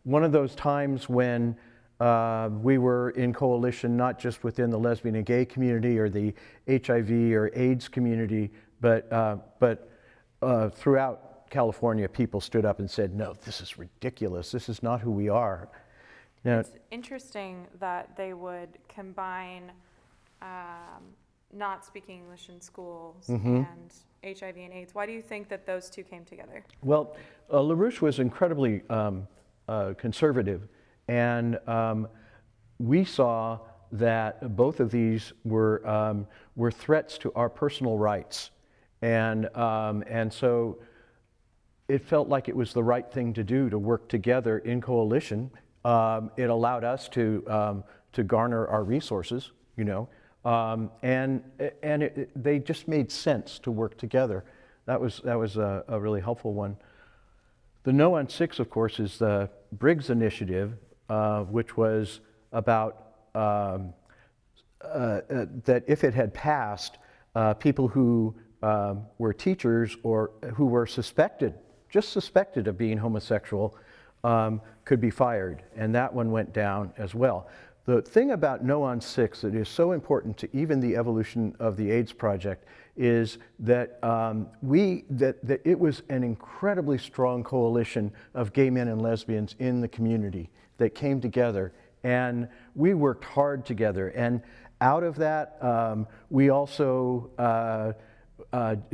one of those times when we were in coalition, not just within the lesbian and gay community or the HIV or AIDS community, but throughout California, people stood up and said, "No, this is ridiculous. This is not who we are." Now, it's interesting that they would combine not speaking English in schools and HIV and AIDS. Why do you think that those two came together? Well, LaRouche was incredibly conservative, and we saw that both of these were threats to our personal rights, and so it felt like it was the right thing to do to work together in coalition. It allowed us to garner our resources, you know, and they just made sense to work together. That was a really helpful one. The No on 6, of course, is the Briggs Initiative, which was about that if it had passed, people who were teachers or who were just suspected of being homosexual, could be fired, and that one went down as well. The thing about No on 6 that is so important to even the evolution of the AIDS Project is that that it was an incredibly strong coalition of gay men and lesbians in the community that came together, and we worked hard together. And out of that, we also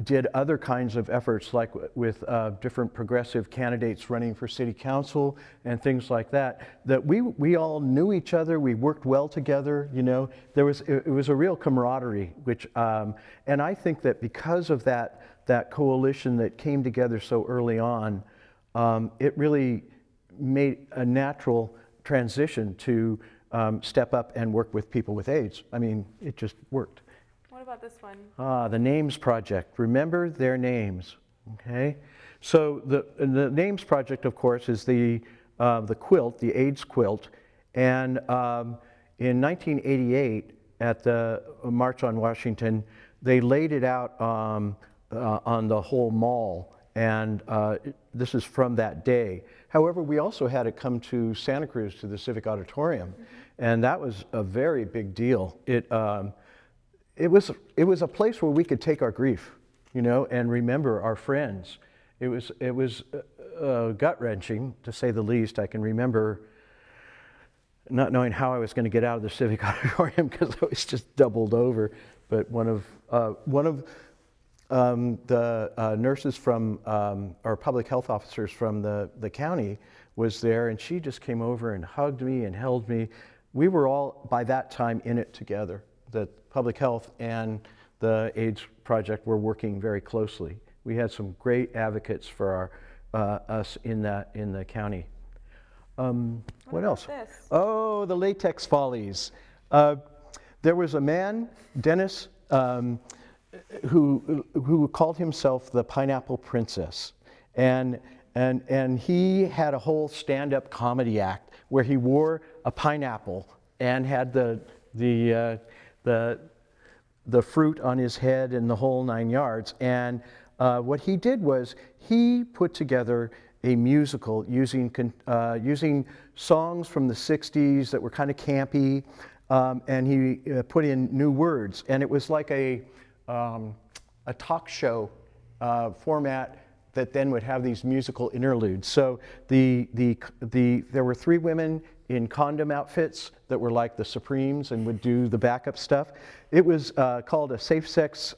did other kinds of efforts, like with different progressive candidates running for city council and things like that, that we all knew each other, we worked well together, you know. It was a real camaraderie, which, and I think that because of that coalition that came together so early on, it really made a natural transition to step up and work with people with AIDS. I mean, it just worked. What about this one? The Names Project. Remember their names, okay? So the Names Project, of course, is the quilt, the AIDS quilt, and in 1988 at the March on Washington, they laid it out on the whole mall, and this is from that day. However, we also had it come to Santa Cruz to the Civic Auditorium, and that was a very big deal. It was a place where we could take our grief, you know, and remember our friends. It was gut-wrenching, to say the least. I can remember not knowing how I was going to get out of the Civic Auditorium because I was just doubled over. But one of the nurses from, or public health officers from the county was there, and she just came over and hugged me and held me. We were all, by that time, in it together. The public health and the AIDS project were working very closely. We had some great advocates for us in the county. What else? This? Oh, the latex follies. There was a man, Dennis, who called himself the Pineapple Princess, and he had a whole stand-up comedy act where he wore a pineapple and had the fruit on his head and the whole 9 yards. And what he did was he put together a musical using songs from the 60s that were kind of campy, and he put in new words. And it was like a talk show format that then would have these musical interludes. So there were 3 women in condom outfits that were like the Supremes and would do the backup stuff. It was called a safe sex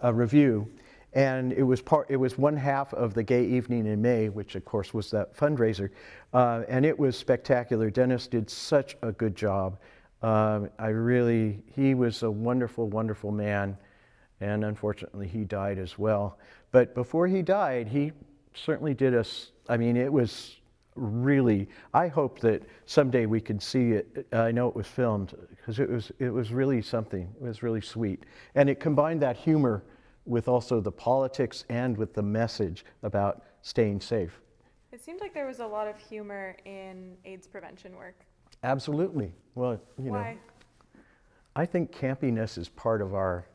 review, and it was one half of the Gay Evening in May, which of course was that fundraiser, and it was spectacular. Dennis did such a good job. He was a wonderful, wonderful man, and unfortunately he died as well. But before he died, he certainly did us, I mean, it was really, I hope that someday we can see it. I know it was filmed, because it was really something. It was really sweet. And it combined that humor with also the politics and with the message about staying safe. It seemed like there was a lot of humor in AIDS prevention work. Absolutely. Well, you Why? know, I think campiness is part of our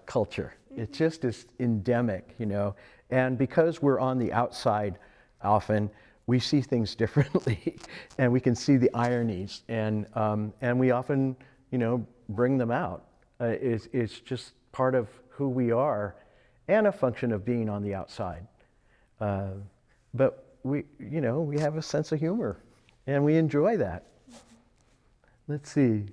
culture. It just is endemic, you know. And because we're on the outside often, we see things differently, and we can see the ironies, and we often, you know, bring them out. It's just part of who we are, and a function of being on the outside. But we have a sense of humor, and we enjoy that. Let's see.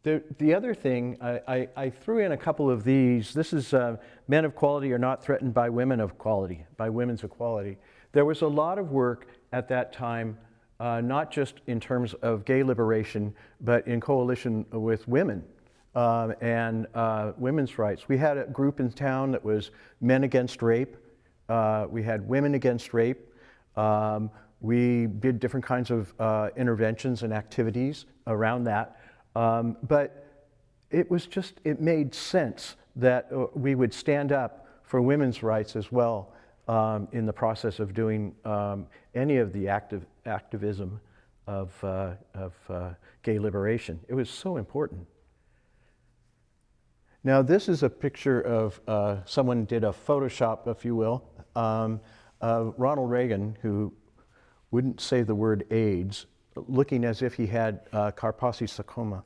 The other thing, I threw in a couple of these. This is men of quality are not threatened by women of quality, by women's equality. There was a lot of work at that time, not just in terms of gay liberation, but in coalition with women and women's rights. We had a group in town that was Men Against Rape. We had Women Against Rape. We did different kinds of interventions and activities around that. But it made sense that we would stand up for women's rights as well in the process of doing any of the activism of gay liberation. It was so important. Now this is a picture of someone did a Photoshop, if you will, of Ronald Reagan, who wouldn't say the word AIDS, looking as if he had Kaposi sarcoma.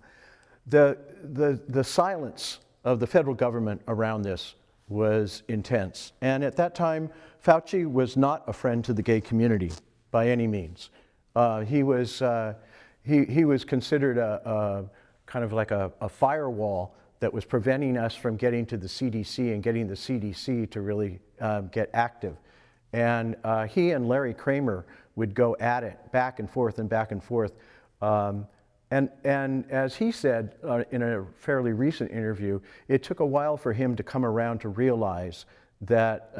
The silence of the federal government around this was intense. And at that time, Fauci was not a friend to the gay community by any means. He was considered a kind of like a firewall that was preventing us from getting to the CDC and getting the CDC to really get active. And he and Larry Kramer would go at it back and forth and back and forth. And as he said in a fairly recent interview, it took a while for him to come around to realize that,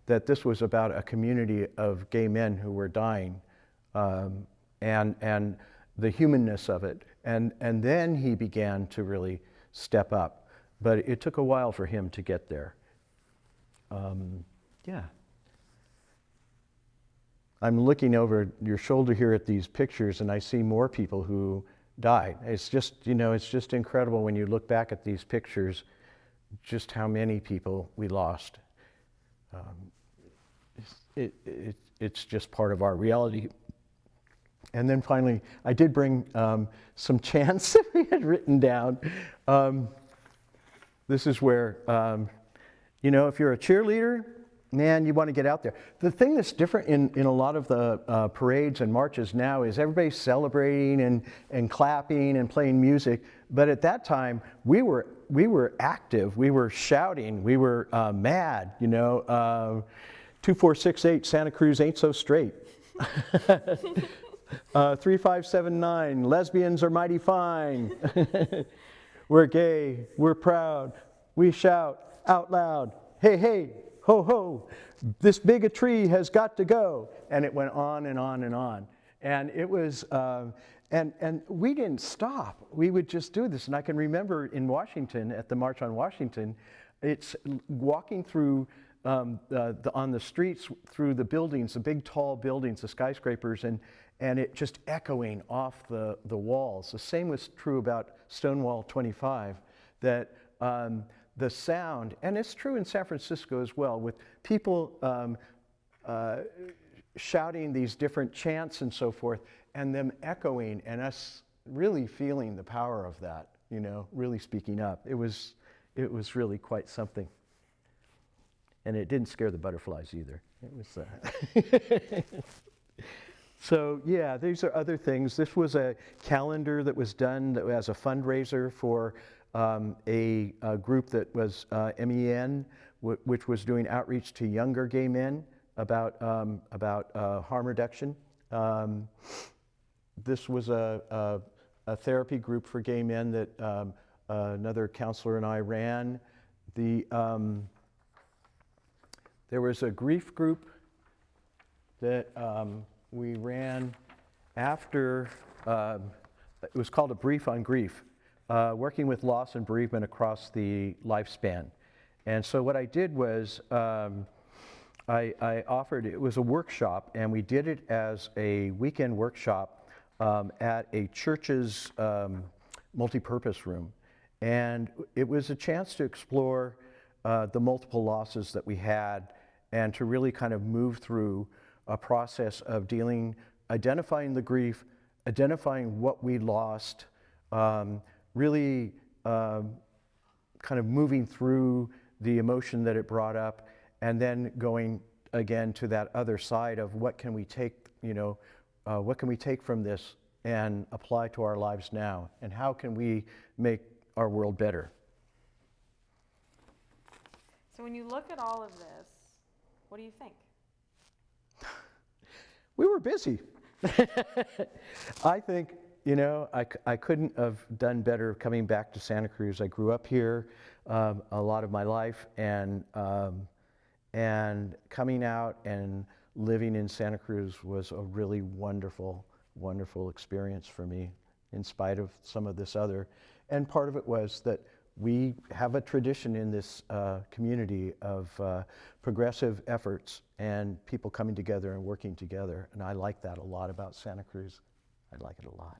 that this was about a community of gay men who were dying, and the humanness of it. And then he began to really step up. But it took a while for him to get there. Yeah. I'm looking over your shoulder here at these pictures, and I see more people who died. It's just, it's just incredible when you look back at these pictures, just how many people we lost. it's just part of our reality. And then finally, I did bring some chants that we had written down. This is where, you know, if you're a cheerleader, man, you want to get out there. The thing that's different in a lot of the parades and marches now is everybody's celebrating and clapping and playing music. But at that time, we were active, we were shouting, we were mad, you know. 2468 Santa Cruz ain't so straight. 3579 lesbians are mighty fine. We're gay, we're proud, we shout out loud, hey, hey, ho, ho, this bigotry has got to go. And it went on and on and on. And it was, and we didn't stop. We would just do this. And I can remember in Washington, at the March on Washington, it's walking through on the streets, through the buildings, the big tall buildings, the skyscrapers, and it just echoing off the walls. The same was true about Stonewall 25, that the sound, and it's true in San Francisco as well, with people shouting these different chants and so forth, and them echoing, and us really feeling the power of that, you know, really speaking up. It was really quite something. And it didn't scare the butterflies either. It was. So yeah, these are other things. This was a calendar that was done as a fundraiser for a group that was MEN, which was doing outreach to younger gay men about harm reduction. This was a therapy group for gay men that another counselor and I ran. There was a grief group that we ran after, it was called A Brief on Grief, working with loss and bereavement across the lifespan. And so what I did was, I offered, it was a workshop, and we did it as a weekend workshop at a church's multipurpose room. And it was a chance to explore the multiple losses that we had, and to really kind of move through a process of identifying the grief, identifying what we lost, really kind of moving through the emotion that it brought up, and then going again to that other side of what can we take, you know, what can we take from this and apply to our lives now, and how can we make our world better. So when you look at all of this, what do you think? We were busy. I think, you know, I couldn't have done better coming back to Santa Cruz. I grew up here a lot of my life, and coming out and living in Santa Cruz was a really wonderful, wonderful experience for me, in spite of some of this other. And part of it was that we have a tradition in this community of progressive efforts and people coming together and working together. And I like that a lot about Santa Cruz. I like it a lot.